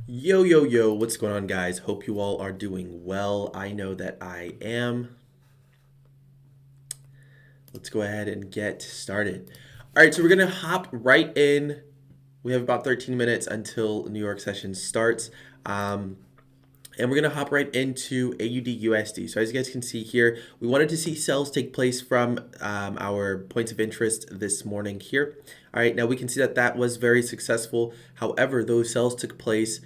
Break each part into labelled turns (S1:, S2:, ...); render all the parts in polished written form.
S1: Yo, yo, yo, what's going on, guys? Hope you all are doing well. I know that I am. Let's go ahead and get started. All right, so we're going to hop right in. We have about 13 minutes until New York session starts. And we're going to hop right into AUD USD. So as you guys can see here, we wanted to see sales take place from our points of interest this morning here. All right, now we can see that that was very successful. However, those sales took place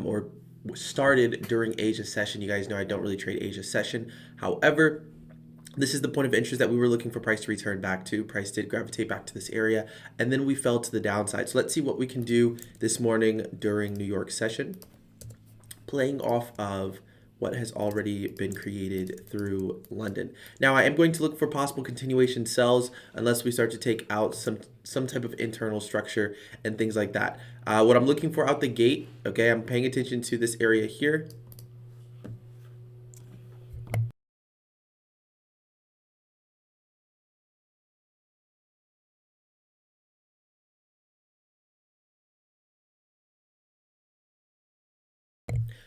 S1: or started during Asia session. You guys know I don't really trade Asia session. However, this is the point of interest that we were looking for price to return back to. Price did gravitate back to this area, and then we fell to the downside. So let's see what we can do this morning during New York session, playing off of what has already been created through London. Now I am going to look for possible continuation sells unless we start to take out some type of internal structure and things like that. What I'm looking for out the gate, okay, I'm paying attention to this area here.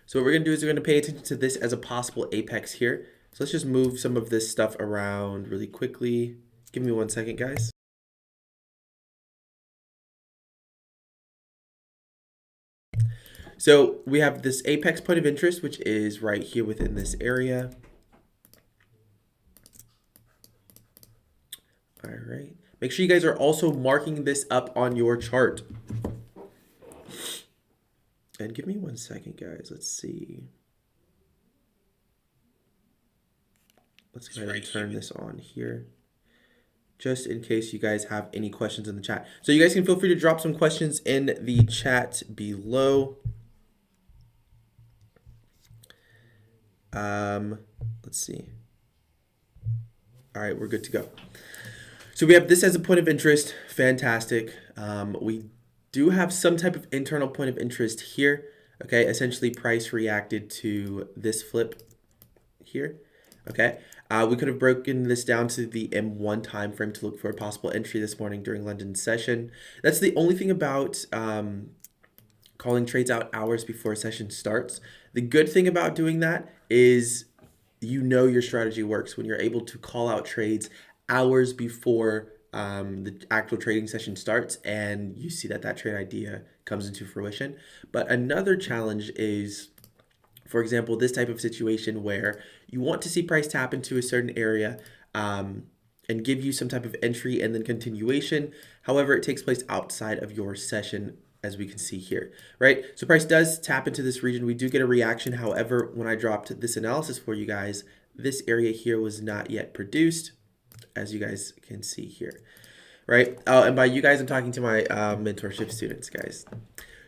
S1: So what we're going to do is we're going to pay attention to this as a possible apex here. So let's just move some of this stuff around really quickly. Give me 1 second, guys. So we have this apex point of interest, which is right here within this area. All right. Make sure you guys are also marking this up on your chart. And give me 1 second, guys. Let's see. Let's go ahead and turn this on here, just in case you guys have any questions in the chat. So you guys can feel free to drop some questions in the chat below. Let's see. All right, we're good to go. So we have this as a point of interest. Fantastic. We do have some type of internal point of interest here. Okay, essentially price reacted to this flip here. Okay, we could have broken this down to the M1 time frame to look for a possible entry this morning during London session. That's the only thing about calling trades out hours before a session starts. The good thing about doing that is you know your strategy works when you're able to call out trades hours before the actual trading session starts, and you see that that trade idea comes into fruition. But another challenge is, for example, this type of situation where you want to see price tap into a certain area and give you some type of entry and then continuation. However, it takes place outside of your session, as we can see here, right? So price does tap into this region. We do get a reaction. However, when I dropped this analysis for you guys, this area here was not yet produced, as you guys can see here, right? And by you guys, I'm talking to my mentorship students, guys.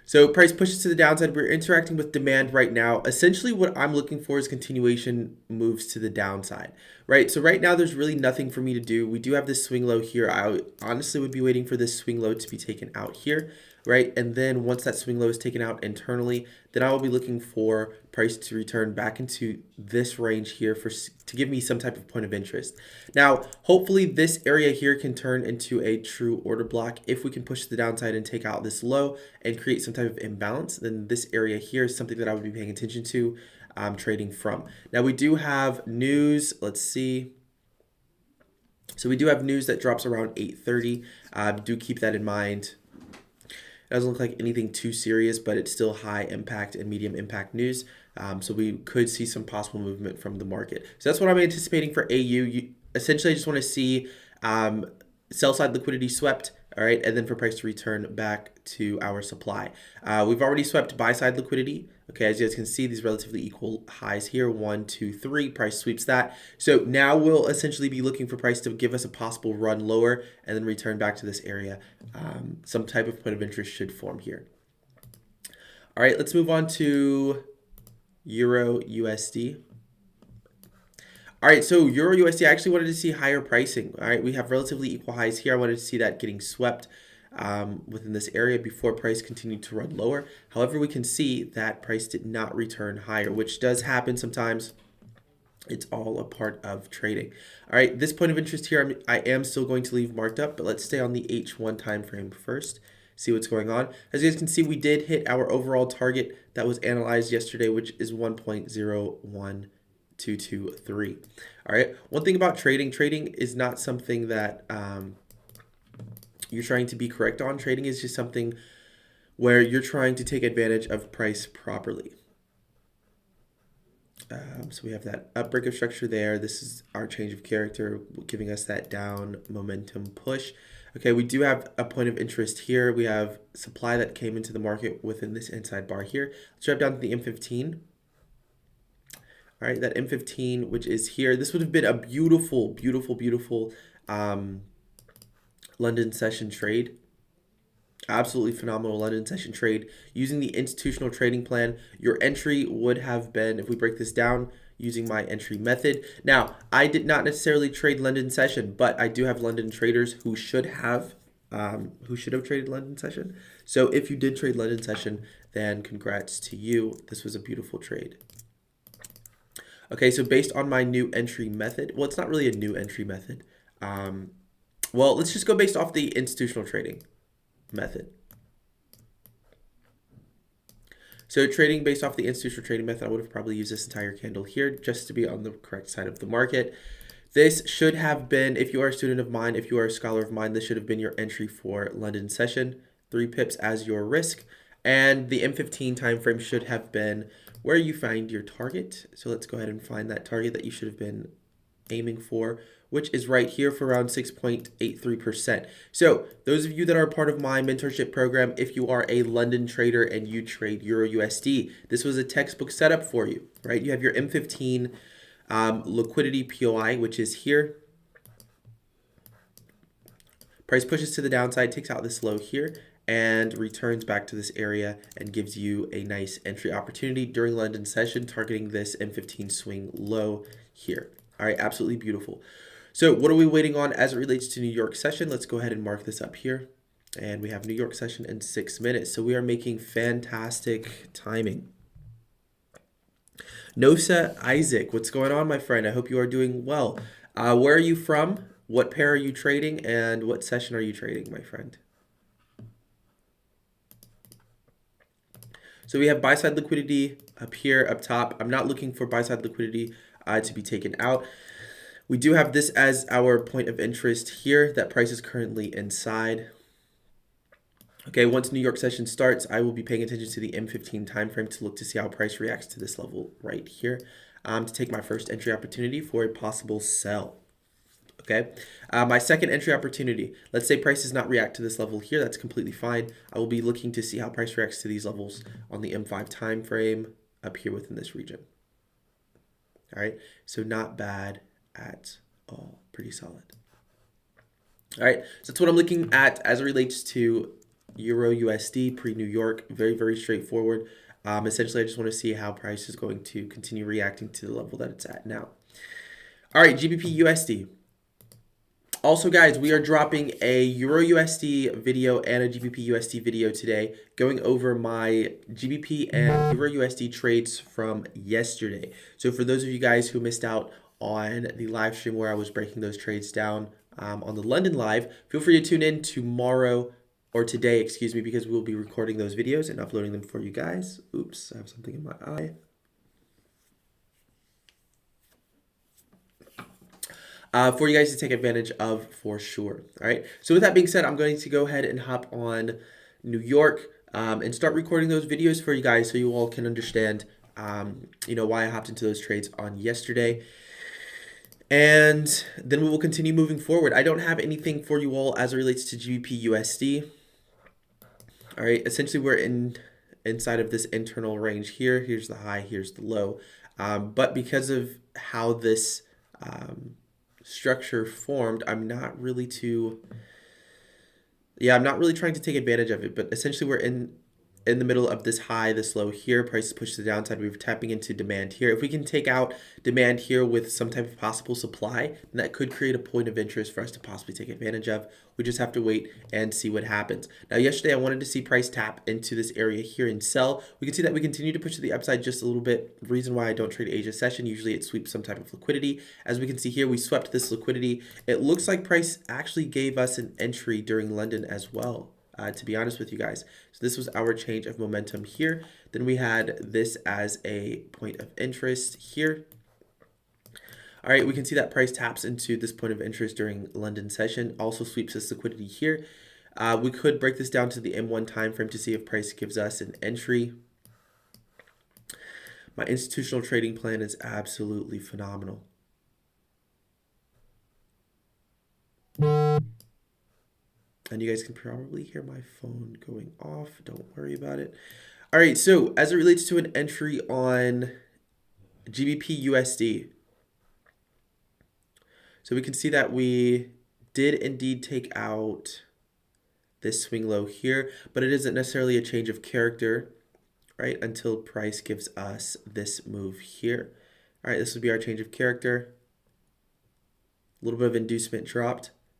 S1: So price pushes to the downside. We're interacting with demand right now. Essentially what I'm looking for is continuation moves to the downside, right? So right now there's really nothing for me to do. We do have this swing low here. I honestly would be waiting for this swing low to be taken out here, right? And then once that swing low is taken out internally, then I will be looking for price to return back into this range here to give me some type of point of interest. Now, hopefully this area here can turn into a true order block. If we can push to the downside and take out this low and create some type of imbalance, then this area here is something that I would be paying attention to trading from. Now we do have news. Let's see. So we do have news that drops around 8:30. Do keep that in mind. It doesn't look like anything too serious, but it's still high impact and medium impact news. So we could see some possible movement from the market. So that's what I'm anticipating for AU. Essentially, I just want to see sell side liquidity swept, all right, and then for price to return back to our supply. We've already swept buy side liquidity. Okay, as you guys can see, these relatively equal highs here, 1, 2, 3, price sweeps that. So now we'll essentially be looking for price to give us a possible run lower and then return back to this area. Some type of point of interest should form here. All right, let's move on to Euro USD. All right, so Euro USD, I actually wanted to see higher pricing. All right, we have relatively equal highs here. I wanted to see that getting swept within this area before price continued to run lower. However, we can see that price did not return higher, which does happen sometimes. It's all a part of trading. All right, this point of interest here, I am still going to leave marked up, but let's stay on the H1 time frame first see what's going on. As you guys can see, we did hit our overall target that was analyzed yesterday, which is 1.01223. All right. One thing about trading is not something that you're trying to be correct on. Trading is just something where you're trying to take advantage of price properly. So we have that up break of structure there. This is our change of character, giving us that down momentum push. Okay, we do have a point of interest here. We have supply that came into the market within this inside bar here. Let's drop down to the M15. All right, that M15, which is here. This would have been a beautiful, beautiful, beautiful London session trade. Absolutely phenomenal London session trade. Using the institutional trading plan, your entry would have been, if we break this down, using my entry method. Now, I did not necessarily trade London session, but I do have London traders who should have traded London session. So if you did trade London session, then congrats to you. This was a beautiful trade. Okay, so based on my new entry method, well, it's not really a new entry method. Well, let's just go based off the institutional trading method. So trading based off the institutional trading method, I would have probably used this entire candle here just to be on the correct side of the market. This should have been, if you are a student of mine, if you are a scholar of mine, this should have been your entry for London session, 3 pips as your risk. And the M15 time frame should have been where you find your target. So let's go ahead and find that target that you should have been aiming for, which is right here for around 6.83%. So those of you that are part of my mentorship program, if you are a London trader and you trade Euro USD, this was a textbook setup for you, right? You have your M15 liquidity POI, which is here. Price pushes to the downside, takes out this low here, and returns back to this area and gives you a nice entry opportunity during London session, targeting this M15 swing low here. All right, absolutely beautiful. So what are we waiting on as it relates to New York session? Let's go ahead and mark this up here. And we have New York session in 6 minutes. So we are making fantastic timing. Nosa Isaac, what's going on, my friend? I hope you are doing well. Where are you from? What pair are you trading? And what session are you trading, my friend? So we have buy-side liquidity up here, up top. I'm not looking for buy-side liquidity to be taken out. We do have this as our point of interest here. That price is currently inside. Okay, once New York session starts, I will be paying attention to the M15 time frame to look to see how price reacts to this level right here to take my first entry opportunity for a possible sell. Okay, my second entry opportunity, let's say price does not react to this level here. That's completely fine. I will be looking to see how price reacts to these levels on the M5 time frame up here within this region. All right, so not bad at all, pretty solid. All right, so that's what I'm looking at as it relates to Euro USD pre-New York. Very, very straightforward. Essentially, I just want to see how price is going to continue reacting to the level that it's at now. All right, GBP USD. Also, guys, we are dropping a Euro USD video and a GBP USD video today, going over my GBP and Euro USD trades from yesterday. So for those of you guys who missed out on the live stream where I was breaking those trades down on the London live, feel free to tune in tomorrow or today, excuse me, because we'll be recording those videos and uploading them for you guys. Oops, I have something in my eye. For you guys to take advantage of for sure. All right. So with that being said, I'm going to go ahead and hop on New York and start recording those videos for you guys so you all can understand, why I hopped into those trades on yesterday. And then we will continue moving forward. I don't have anything for you all as it relates to GBP USD. All right. Essentially, we're inside of this internal range here. Here's the high. Here's the low. But because of how this structure formed, I'm not really trying to take advantage of it, but essentially we're in the middle of this high, this low here. Price is pushed to the downside. We're tapping into demand here. If we can take out demand here with some type of possible supply, then that could create a point of interest for us to possibly take advantage of. We just have to wait and see what happens. Now, yesterday I wanted to see price tap into this area here and sell. We can see that we continue to push to the upside just a little bit. The reason why I don't trade Asia session, usually it sweeps some type of liquidity. As we can see here, we swept this liquidity. It looks like price actually gave us an entry during London as well. to be honest with you guys. So this was our change of momentum here. Then we had this as a point of interest here. All right, we can see that price taps into this point of interest during London session, also sweeps this liquidity here. We could break this down to the M1 time frame to see if price gives us an entry. My institutional trading plan is absolutely phenomenal. And you guys can probably hear my phone going off. Don't worry about it. All right, so as it relates to an entry on GBP USD, so we can see that we did indeed take out this swing low here, but it isn't necessarily a change of character, right, until price gives us this move here. All right, this would be our change of character. A little bit of inducement dropped.